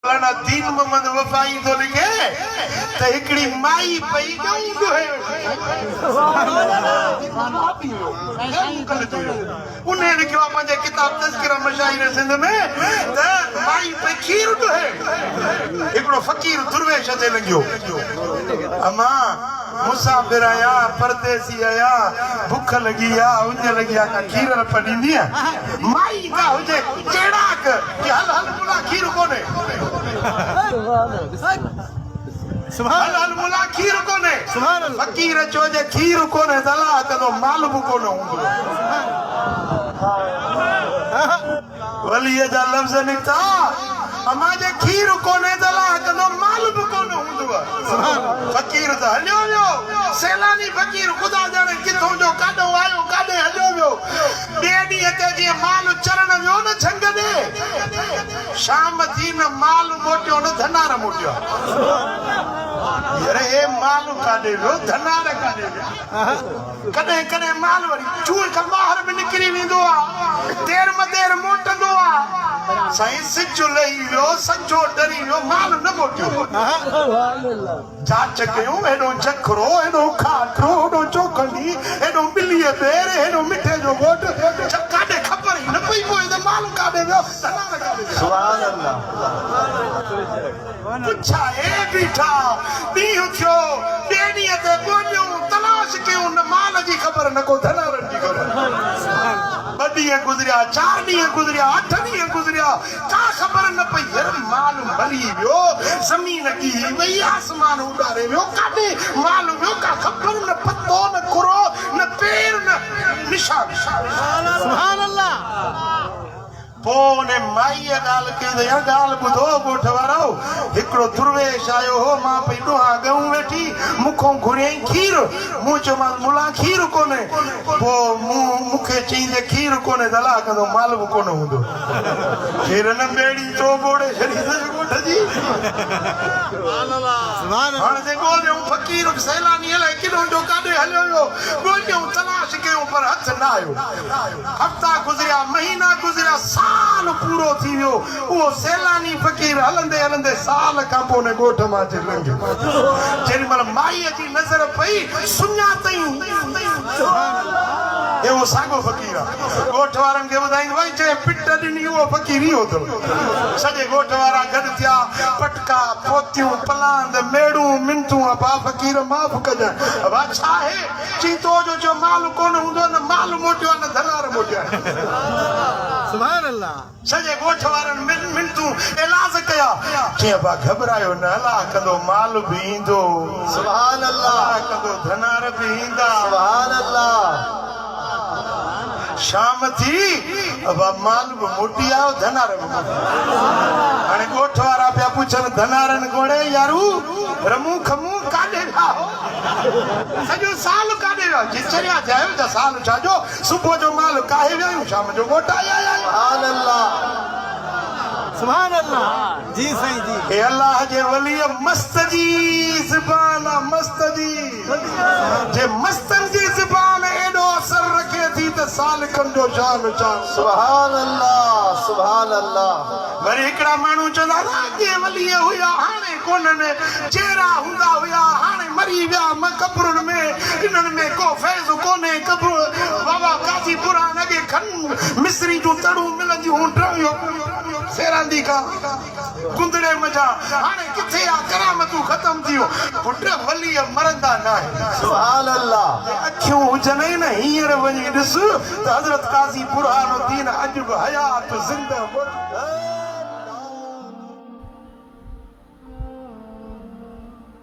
मौलाना दीन मोहम्मद वफाई तो लिखे तो एकड़ी माई पई गऊं है उन्हें लिखवा पंजे किताब तज़किरा मशाइर सिंध में त माई पे खीर है एकड़ो फकीर दुर्वेश ते लगियो अमा मुसाफिर आया परदेसी आया भूख लगी आ उंज लगी आ खीर पडींदी माई का हुजे चेड़ाक कि हल हल मुला खीर कोने सुभान अल्लाह मुला खीर कोने सुभान अल्लाह फकीर चोजे खीर कोने दला कदो मालूम कोने वली जा लफ्ज निकता अमाजे खीर कोने दला कदो मालूम कोने हुंदो फकीर त हलियो वियो सैलानी फकीर खुदा जाने किथों जो काडो आयो काडे हलियो वियो बे डी ते जी माल चरण वियो न झंग दे शाम थी न माल मोटियो न धनार मोटियो अरे ए माल काडे वियो धनार काडे वियो कदे कदे माल वरी चूर का बाहर में निकरी वेंदो आ देर मदेर मोटंदो आ साईं सिजो लही वियो संजो डरी वियो माल न मोटियो सुभान अल्लाह जाच कयो एडो चखरो एडो खाटरो एडो चोखंडी एडो बिलिए बेर एडो मिठे जो गोट काडे खबर ही न पई मोए त माल काडे वियो धनार काडे सुभान अल्लाह पुछा ए बीठा दी थियो बेनी ते गोन्यो तलाश कयो न माल जी खबर न को धनार जी खबर बदिए गुजरिया 4 दी गुजरिया 8 दी गुजरिया का खबर न पई यार माल भली वियो जमीन की वही आसमान उड़ारे वियो काडे माल वियो का खबर न पतो न कुरो न पैर न निशान सुभान अल्लाह पोने माई गाल के या गाल बुधो गोठ वारो एकड़ो दुर्वेश आयो हो मां पई डोहा गऊं वेठी मुखो घुरे खीर मुचो मा मुला खीर कोने पो मुखे चींदे खीर कोने दला कदो मालूम कोने हुंदो खीर न बेड़ी तो बोड़े शरीर गोठ जी सुभान अल्लाह सुभान अल्लाह हां जे गोले फकीर सैलानी ले किलो जो काडे हलियो गोले तलाश के ऊपर हथ ना आयो हफ्ता गुजरिया महीना गुजरिया साल पूरो थी वियो वो सैलानी फकीर हलंदे हलंदे साल का पोने गोठ मा जे लंघ जेरी मल माई जी नजर पई सुन्या तई ए वो सागो फकीर गोठ वारन के बुधाई भाई जे पिट दिनी वो फकीर ही होतो सजे गोठ वारा गड थिया पटका पोतियूं पलांद मेड़ू मिंटू बा फकीर माफ कज अब अच्छा है चीतो जो माल कोन हुंदो न माल मोटियो न धनार मोटियो सुभान अल्लाह सजे गोठ वारन मिंटू इलाज कया के बा घबरायो न अल्लाह कदो माल भी इंदो सुभान अल्लाह कदो धनार भी इंदा सुभान अल्लाह शाम थी अब माल मोटी आओ धनार अने गोठ वारा पे पूछन धनारन गोड़े यारू रमू खमू काडे लाओ सजो साल काडे लाओ जिसरिया जायो त साल छाजो सुबह जो माल काहे वेयो शाम जो गोठ आया सुभान अल्लाह सुभान अल्लाह जी सही जी हे अल्लाह जे वली मस्त जी जुबान मस्त जी जे मस्तन जी जुबान एडो असर रखे थी त साल कंडो शान शान सुभान अल्लाह वरी एकड़ा मानू चला के वली हुया हाने कोनन चेहरा हुंदा हुया हाने मरी विया कब्रुन में इनन में को फैज कोने कब्र बाबा काजी पुराण के खन मिस्री जो तड़ू मिलंदी हूं ड्रायो सेरांदी का गुंदड़े मजा हाने किथे आ करामतू खत्म थियो पुट वली मरंदा ना सुभान अल्लाह अखियों हुजने न हीर वनी दिस त हजरत काजी पुरानो दीन अजब हयात जिंदा